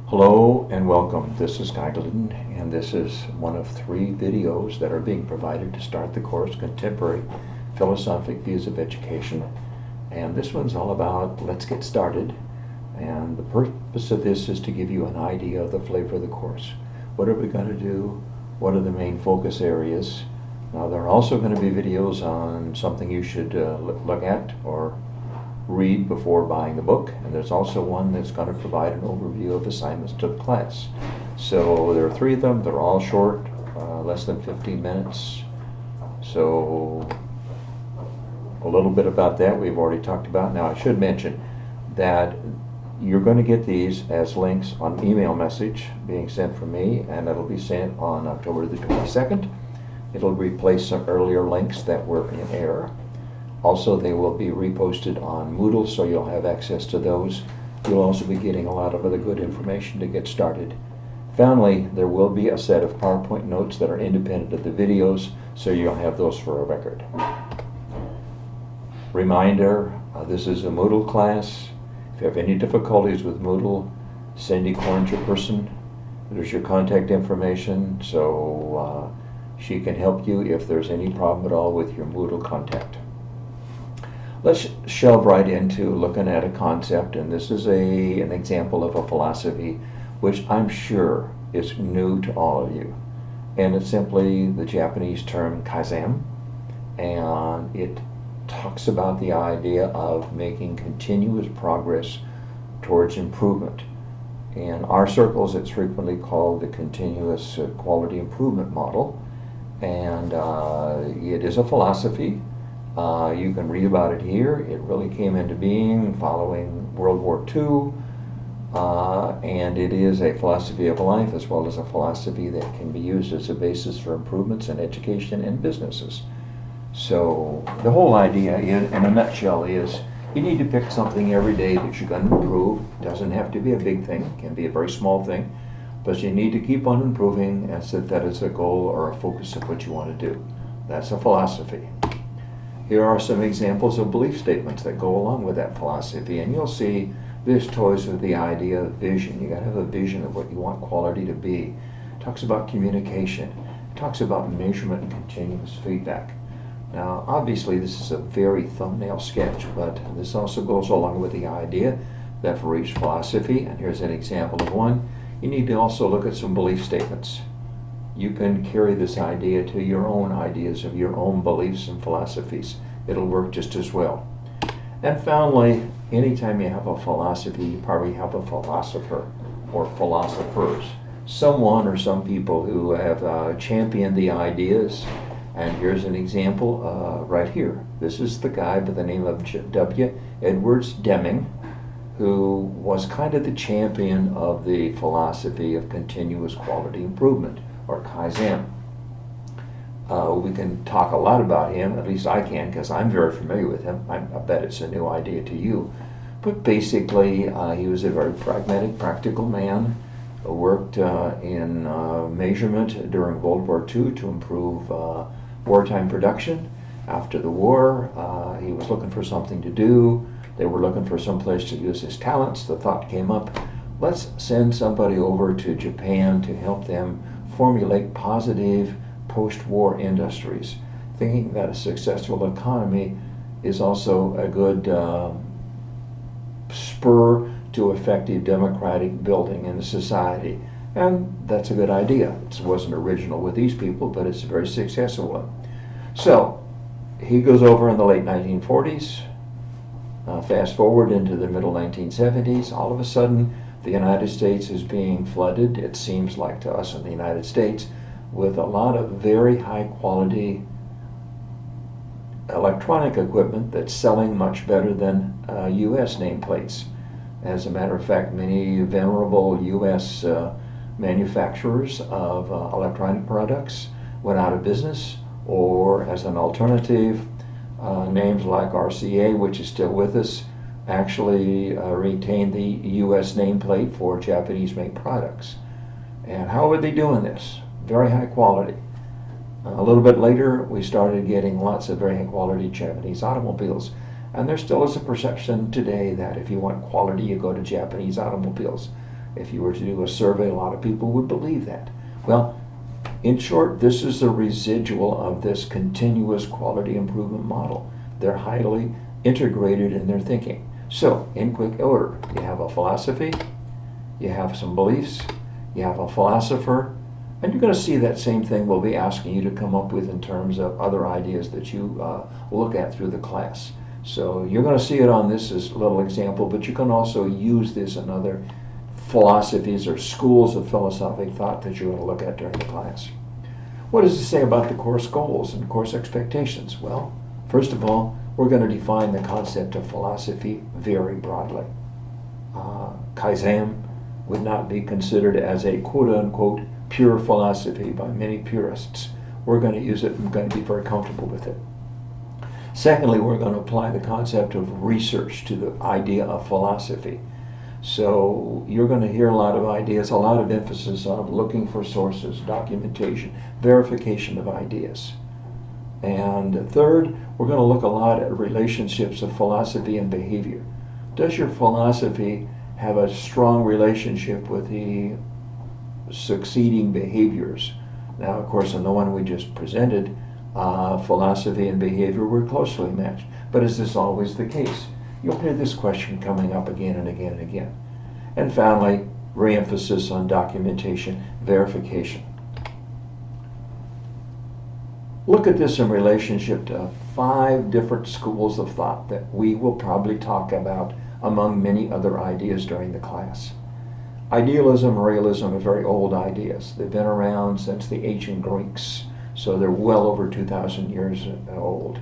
Hello and welcome. This is Guy Glidden, and this is one of 3 videos that are being provided to start the course, Contemporary Philosophic Views of Education. And this one's all about let's get started. And the purpose of this is to give you an idea of the flavor of the course. What are we going to do? What are the main focus areas? Now, there are also going to be videos on something you should look at or read before buying the book, and there's also one that's going to provide an overview of assignments to the class. So there are 3 of them. They're all short, less than 15 minutes. So a little bit about that we've already talked about. Now, I should mention that you're going to get these as links on email message being sent from me, and it'll be sent on October the 22nd. It'll replace some earlier links that were in error. Also, they will be reposted on Moodle, so you'll have access to those. You'll also be getting a lot of other good information to get started. Finally, there will be a set of PowerPoint notes that are independent of the videos, so you'll have those for a record. Reminder, this is a Moodle class. If you have any difficulties with Moodle, Cindy Corns, your person. There's your contact information, so she can help you if there's any problem at all with your Moodle contact. Let's delve right into looking at a concept, and this is an example of a philosophy which I'm sure is new to all of you. And it's simply the Japanese term kaizen, and it talks about the idea of making continuous progress towards improvement. In our circles, it's frequently called the continuous quality improvement model, and it is a philosophy. You can read about it here. It really came into being following World War II, and it is a philosophy of life as well as a philosophy that can be used as a basis for improvements in education and businesses. So the whole idea in a nutshell is you need to pick something every day that you're going to improve. It doesn't have to be a big thing. It can be a very small thing, but you need to keep on improving and set that as a goal or a focus of what you want to do. That's a philosophy. Here are some examples of belief statements that go along with that philosophy, and you'll see this toys with the idea of vision. You got to have a vision of what you want quality to be. It talks about communication. It talks about measurement and continuous feedback. Now, obviously, this is a very thumbnail sketch, but this also goes along with the idea that for each philosophy, and here's an example of one, you need to also look at some belief statements. You can carry this idea to your own ideas of your own beliefs and philosophies. It'll work just as well. And finally, anytime you have a philosophy, you probably have a philosopher or philosophers. Someone or some people who have championed the ideas. And here's an example right here. This is the guy by the name of W. Edwards Deming, who was kind of the champion of the philosophy of continuous quality improvement, or kaizen. We can talk a lot about him, at least I can, because I'm very familiar with him. I bet it's a new idea to you. But basically, he was a very pragmatic, practical man, worked in measurement during World War II to improve wartime production. After the war, he was looking for something to do. They were looking for some place to use his talents. The thought came up, let's send somebody over to Japan to help them formulate positive post-war industries, thinking that a successful economy is also a good spur to effective democratic building in the society. And that's a good idea. It wasn't original with these people, but it's a very successful one. So he goes over in the late 1940s. Fast forward into the middle 1970s, all of a sudden the United States is being flooded, it seems like to us in the United States, with a lot of very high quality electronic equipment that's selling much better than U.S. nameplates. As a matter of fact, many venerable U.S. manufacturers of electronic products went out of business, or as an alternative, names like RCA, which is still with us, actually retained the U.S. nameplate for Japanese-made products. And how are they doing this? Very high quality. A little bit later, we started getting lots of very high-quality Japanese automobiles. And there still is a perception today that if you want quality, you go to Japanese automobiles. If you were to do a survey, a lot of people would believe that. Well, in short, this is a residual of this continuous quality improvement model. They're highly integrated in their thinking. So, in quick order, you have a philosophy, you have some beliefs, you have a philosopher, and you're going to see that same thing we'll be asking you to come up with in terms of other ideas that you look at through the class. So you're going to see it on this as a little example, but you can also use this in other philosophies or schools of philosophic thought that you're going to look at during the class. What does it say about the course goals and course expectations? Well, first of all, we're going to define the concept of philosophy very broadly. Kaizen would not be considered as a quote-unquote pure philosophy by many purists. We're going to use it and we're going to be very comfortable with it. Secondly, we're going to apply the concept of research to the idea of philosophy. So you're going to hear a lot of ideas, a lot of emphasis on looking for sources, documentation, verification of ideas. And third, we're going to look a lot at relationships of philosophy and behavior. Does your philosophy have a strong relationship with the succeeding behaviors? Now, of course, in the one we just presented, philosophy and behavior were closely matched. But is this always the case? You'll hear this question coming up again and again and again. And finally, re-emphasis on documentation, verification. Look at this in relationship to 5 different schools of thought that we will probably talk about among many other ideas during the class. Idealism and realism are very old ideas. They've been around since the ancient Greeks, so they're well over 2,000 years old.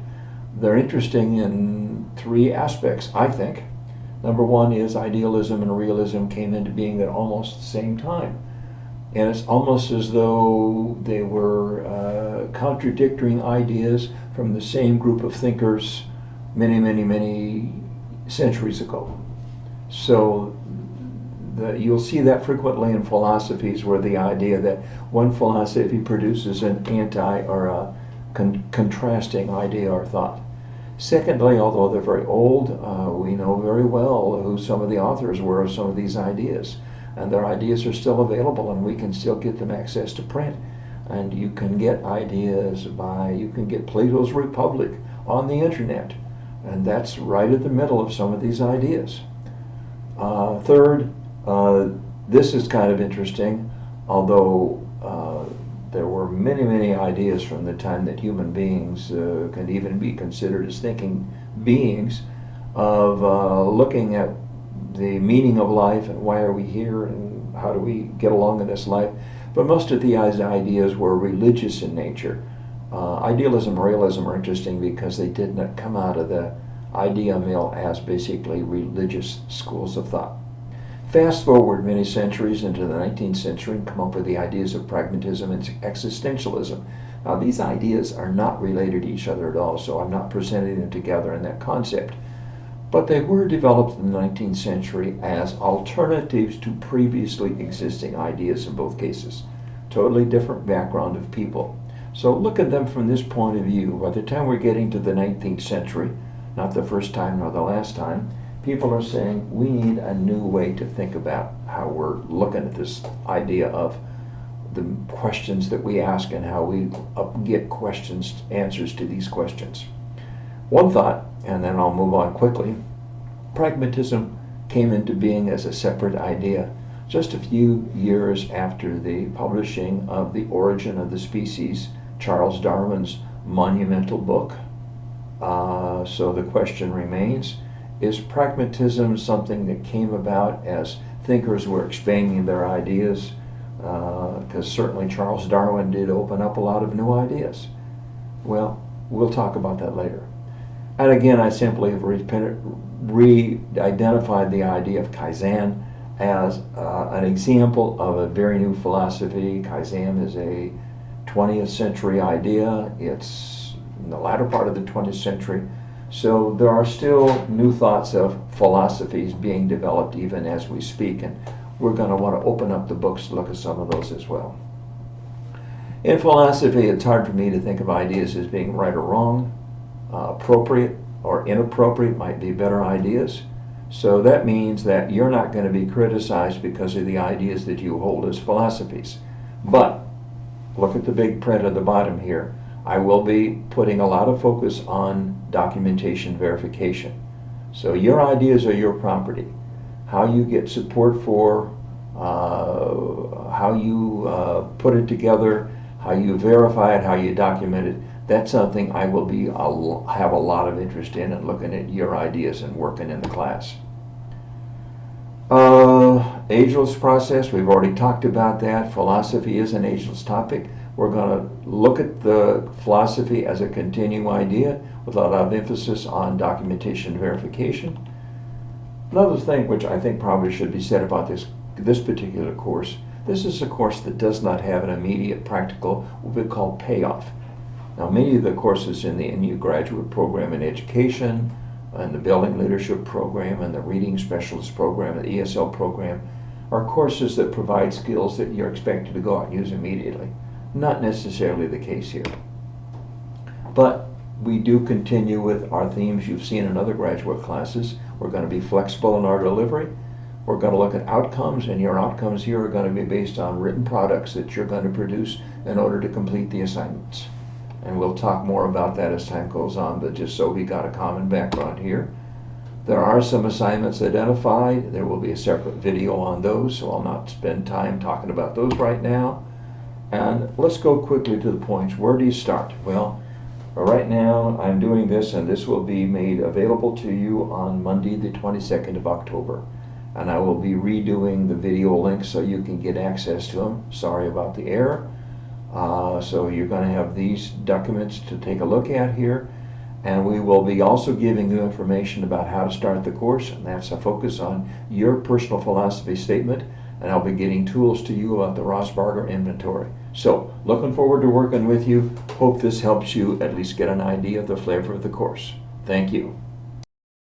They're interesting in 3 aspects, I think. Number one is idealism and realism came into being at almost the same time. And it's almost as though they were contradictory ideas from the same group of thinkers many centuries ago. So you'll see that frequently in philosophies where the idea that one philosophy produces an anti or a contrasting idea or thought. Secondly, although they're very old, we know very well who some of the authors were of some of these ideas. And their ideas are still available and we can still get them access to print. And you can get ideas you can get Plato's Republic on the internet. And that's right at the middle of some of these ideas. Third, this is kind of interesting, although there were many ideas from the time that human beings can even be considered as thinking beings of looking at the meaning of life and why are we here and how do we get along in this life. But most of the ideas were religious in nature. Idealism and realism are interesting because they did not come out of the idea mill as basically religious schools of thought. Fast forward many centuries into the 19th century and come up with the ideas of pragmatism and existentialism. Now these ideas are not related to each other at all, so I'm not presenting them together in that concept. But they were developed in the 19th century as alternatives to previously existing ideas in both cases. Totally different background of people. So look at them from this point of view. By the time we're getting to the 19th century, not the first time nor the last time, people are saying we need a new way to think about how we're looking at this idea of the questions that we ask and how we get answers to these questions. One thought, and then I'll move on quickly, pragmatism came into being as a separate idea just a few years after the publishing of The Origin of the Species, Charles Darwin's monumental book. So the question remains, is pragmatism something that came about as thinkers were expanding their ideas? Because certainly Charles Darwin did open up a lot of new ideas. Well, we'll talk about that later. And again, I simply have re-identified the idea of Kaizen as an example of a very new philosophy. Kaizen is a 20th century idea. It's in the latter part of the 20th century. So there are still new thoughts of philosophies being developed even as we speak, and we're going to want to open up the books to look at some of those as well. In philosophy, it's hard for me to think of ideas as being right or wrong. Appropriate or inappropriate might be better ideas. So that means that you're not going to be criticized because of the ideas that you hold as philosophies. But look at the big print at the bottom here. I will be putting a lot of focus on documentation verification. So your ideas are your property. How you get support for, how you put it together, how you verify it, how you document it, that's something I will be have a lot of interest in and looking at your ideas and working in the class. Ageless process, we've already talked about that. Philosophy is an ageless topic. We're going to look at the philosophy as a continuing idea with a lot of emphasis on documentation verification. Another thing which I think probably should be said about this particular course, this is a course that does not have an immediate practical, what we call payoff. Now, many of the courses in the EDUC graduate program in education, and the building leadership program, and the reading specialist program, and the ESL program, are courses that provide skills that you're expected to go out and use immediately. Not necessarily the case here. But we do continue with our themes you've seen in other graduate classes. We're going to be flexible in our delivery. We're going to look at outcomes, and your outcomes here are going to be based on written products that you're going to produce in order to complete the assignments. And we'll talk more about that as time goes on, but just so we got a common background here. There are some assignments identified. There will be a separate video on those, so I'll not spend time talking about those right now. And let's go quickly to the points. Where do you start? Well, right now I'm doing this, and this will be made available to you on Monday the 22nd of October. And I will be redoing the video links so you can get access to them. Sorry about the error. So you're going to have these documents to take a look at here, and we will be also giving you information about how to start the course, and that's a focus on your personal philosophy statement, and I'll be getting tools to you about the Rossbarger inventory. So looking forward to working with you. Hope this helps you at least get an idea of the flavor of the course. Thank you.